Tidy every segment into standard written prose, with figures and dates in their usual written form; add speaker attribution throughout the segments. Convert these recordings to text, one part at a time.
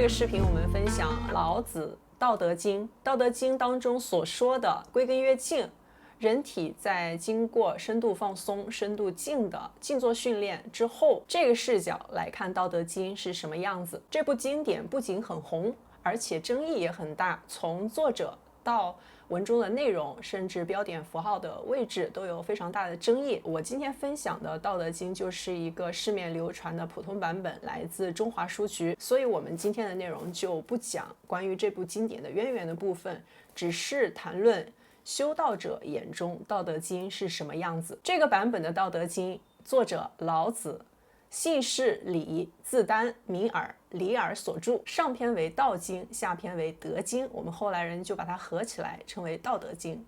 Speaker 1: 个视频我们分享老子《道德经》，《道德经》当中所说的归根约静，人体在经过深度放松、深度静的静坐训练之后，这个视角来看《道德经》是什么样子。这部经典不仅很红，而且争议也很大，从作者到文中的内容，甚至标点符号的位置都有非常大的争议。我今天分享的《道德经》就是一个市面流传的普通版本，来自中华书局，所以我们今天的内容就不讲关于这部经典的渊源的部分，只是谈论修道者眼中《道德经》是什么样子。这个版本的《道德经》，作者老子，姓氏李，字丹，名耳，李耳所著。上篇为道经，下篇为德经，我们后来人就把它合起来称为道德经。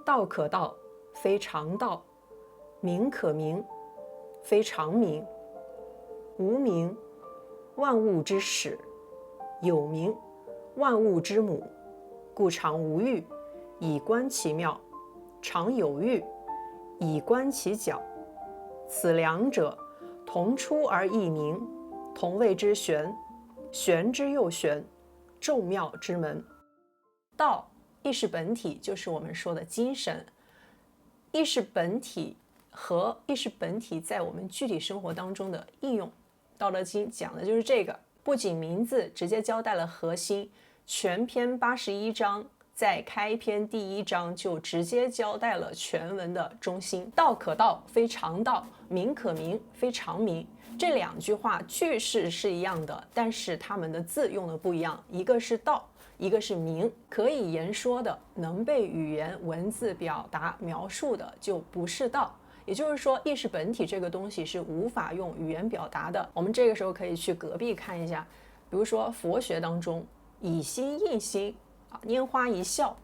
Speaker 1: 道可道，非常道；名可名，非常名。无名，万物之始；有名，万物之母。故常无欲，以观其妙；常有欲，以观其徼。此两者，同出而异名，同谓之玄，玄之又玄，众妙之门。道，意识本体，就是我们说的精神。意识本体和意识本体在我们具体生活当中的应用，《道德经》讲的就是这个。不仅名字直接交代了核心，全篇81章在开篇第1章就直接交代了全文的中心。道可道，非常道；名可名，非常名。这两句话句式是一样的，但是它们的字用的不一样，一个是道，一个是名。可以言说的，能被语言文字表达描述的，就不是道。也就是说，意识本体这个东西是无法用语言表达的。我们这个时候可以去隔壁看一下，比如说佛学当中，以心印心，拈花一笑，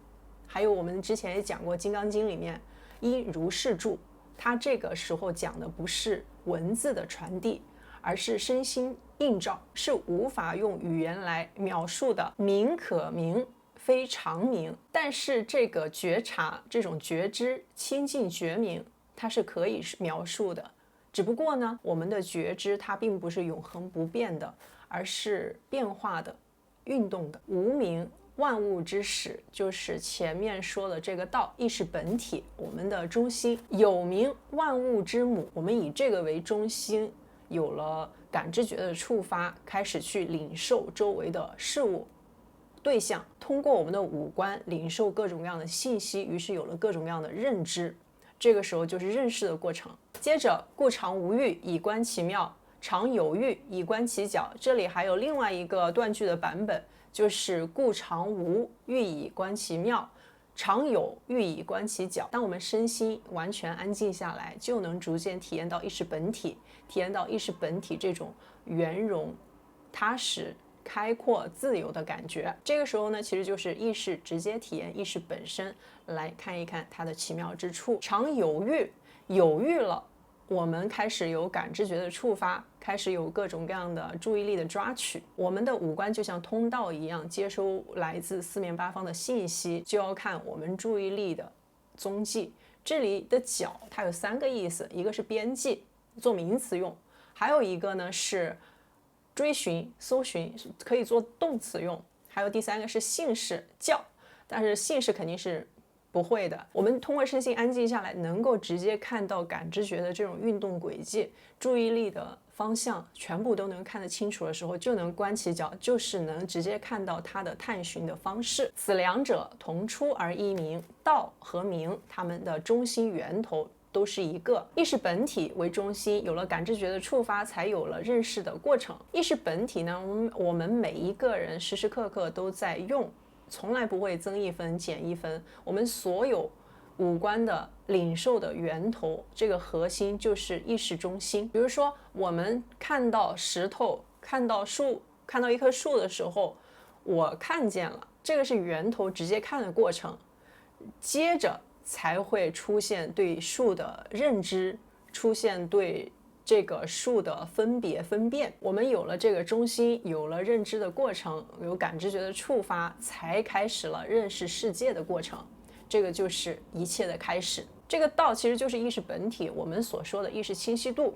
Speaker 1: 还有我们之前也讲过《金刚经》里面因如是住，它这个时候讲的不是文字的传递，而是身心映照，是无法用语言来描述的。名可名，非常名。但是这个觉察，这种觉知，亲近觉明，它是可以描述的。只不过呢，我们的觉知它并不是永恒不变的，而是变化的、运动的。无名，万物之始，就是前面说的这个道，意识本体，我们的中心。有名，万物之母，我们以这个为中心，有了感知觉的触发，开始去领受周围的事物对象，通过我们的五官领受各种各样的信息，于是有了各种各样的认知，这个时候就是认识的过程。接着，故常无欲，以观其妙；常有欲，以观其徼。这里还有另外一个断句的版本，就是故常无欲以观其妙，常有欲以观其徼。当我们身心完全安静下来，就能逐渐体验到意识本体，体验到意识本体这种圆融、踏实、开阔、自由的感觉。这个时候呢，其实就是意识直接体验意识本身，来看一看它的奇妙之处。常有欲，有欲了，我们开始有感知觉的触发，开始有各种各样的注意力的抓取。我们的五官就像通道一样，接收来自四面八方的信息，就要看我们注意力的踪迹。这里的徼它有3个意思，一个是边际，做名词用；还有一个呢是追寻、搜寻，可以做动词用；还有第3个是姓氏叫，但是姓氏肯定是不会的。我们通过身心安静下来，能够直接看到感知觉的这种运动轨迹，注意力的方向全部都能看得清楚的时候，就能观其徼，就是能直接看到它的探寻的方式。此两者，同出而异名。道和名，它们的中心源头都是一个，意识本体为中心，有了感知觉的触发，才有了认识的过程。意识本体呢，我们每一个人时时刻刻都在用，从来不会增1分减1分。我们所有五官的领受的源头，这个核心就是意识中心。比如说我们看到石头，看到树，看到一棵树的时候，我看见了，这个是源头直接看的过程，接着才会出现对树的认知，出现对这个树的分别分辨。我们有了这个中心，有了认知的过程，有感知觉的触发，才开始了认识世界的过程。这个就是一切的开始。这个道其实就是意识本体，我们所说的意识清晰度。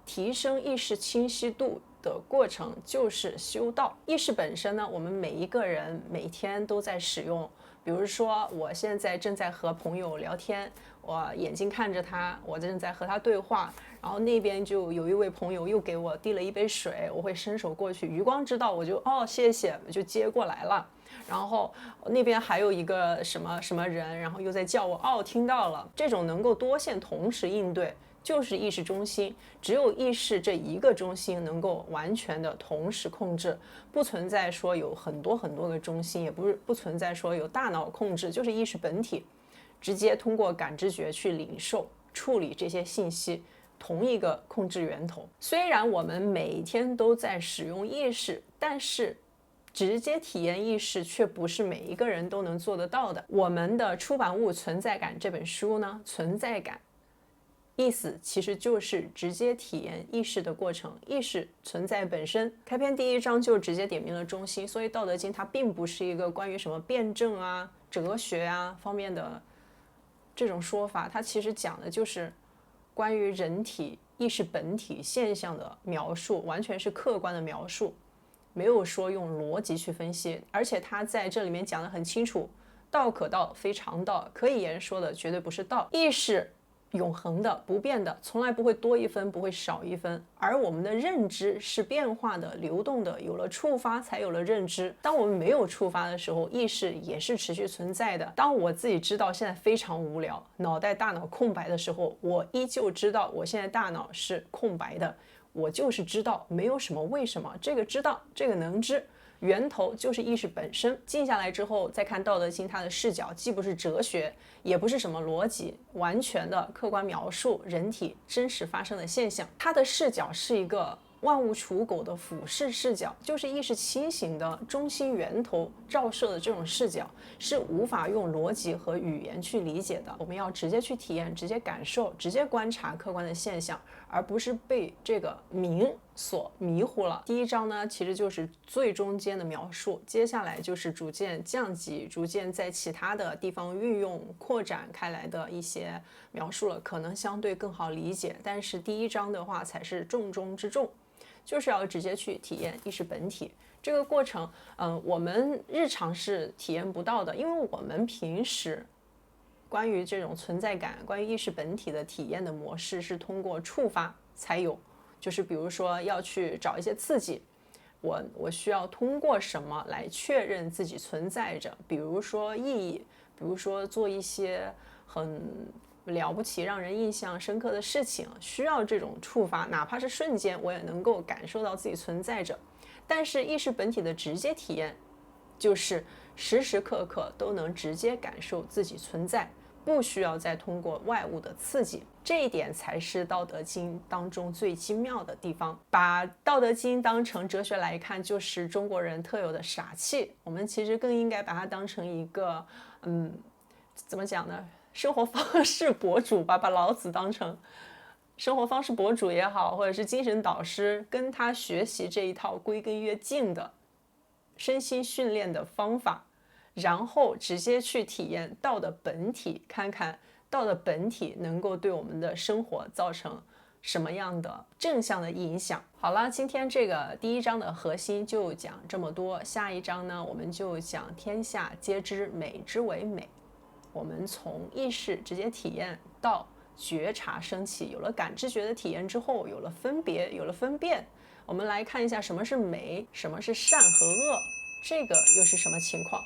Speaker 1: 提升意识清晰度的过程就是修道。意识本身呢，我们每一个人每天都在使用。比如说，我现在正在和朋友聊天，我眼睛看着他，我正在和他对话，然后那边就有一位朋友又给我递了一杯水，我会伸手过去，余光知道，我就谢谢，我就接过来了。然后那边还有一个什么什么人，然后又在叫我，听到了。这种能够多线同时应对，就是意识中心。只有意识这一个中心能够完全的同时控制，不存在说有很多很多个中心，也不存在说有大脑控制，就是意识本体直接通过感知觉去领受处理这些信息，同一个控制源头。虽然我们每天都在使用意识，但是直接体验意识却不是每一个人都能做得到的。我们的出版物《存在感》这本书呢，存在感意思其实就是直接体验意识的过程，意识存在本身。开篇第一章就直接点明了中心，所以《道德经》它并不是一个关于什么辩证啊、哲学啊方面的这种说法，它其实讲的就是关于人体意识本体现象的描述，完全是客观的描述，没有说用逻辑去分析。而且他在这里面讲得很清楚，道可道非常道，可以言说的绝对不是道。意识永恒的、不变的，从来不会多一分，不会少一分。而我们的认知是变化的、流动的，有了触发才有了认知。当我们没有触发的时候，意识也是持续存在的。当我自己知道现在非常无聊，脑袋大脑空白的时候，我依旧知道我现在大脑是空白的，我就是知道，没有什么为什么。这个知道，这个能知，源头就是意识本身。静下来之后再看《道德经》，它的视角既不是哲学，也不是什么逻辑，完全的客观描述人体真实发生的现象。它的视角是一个万物刍狗的俯视视角，就是意识清醒的中心源头照射的这种视角，是无法用逻辑和语言去理解的。我们要直接去体验，直接感受，直接观察客观的现象，而不是被这个名所迷糊了。第一章呢，其实就是最中间的描述，接下来就是逐渐降级，逐渐在其他的地方运用扩展开来的一些描述了，可能相对更好理解。但是第一章的话才是重中之重，就是要直接去体验意识本体。这个过程，我们日常是体验不到的，因为我们平时关于这种存在感、关于意识本体的体验的模式是通过触发才有，就是比如说要去找一些刺激，我需要通过什么来确认自己存在着，比如说意义，比如说做一些很了不起、让人印象深刻的事情，需要这种触发，哪怕是瞬间，我也能够感受到自己存在着。但是意识本体的直接体验，就是时时刻刻都能直接感受自己存在，不需要再通过外物的刺激。这一点才是《道德经》当中最精妙的地方。把《道德经》当成哲学来看，就是中国人特有的傻气。我们其实更应该把它当成一个，怎么讲呢？生活方式博主吧，把老子当成生活方式博主也好，或者是精神导师，跟他学习这一套归根约静的身心训练的方法，然后直接去体验道的本体，看看道的本体能够对我们的生活造成什么样的正向的影响。好了，今天这个第一章的核心就讲这么多，下一章呢，我们就讲天下皆知美之为美。我们从意识直接体验到觉察升起，有了感知觉的体验之后，有了分别，有了分辨，我们来看一下什么是美，什么是善和恶，这个又是什么情况。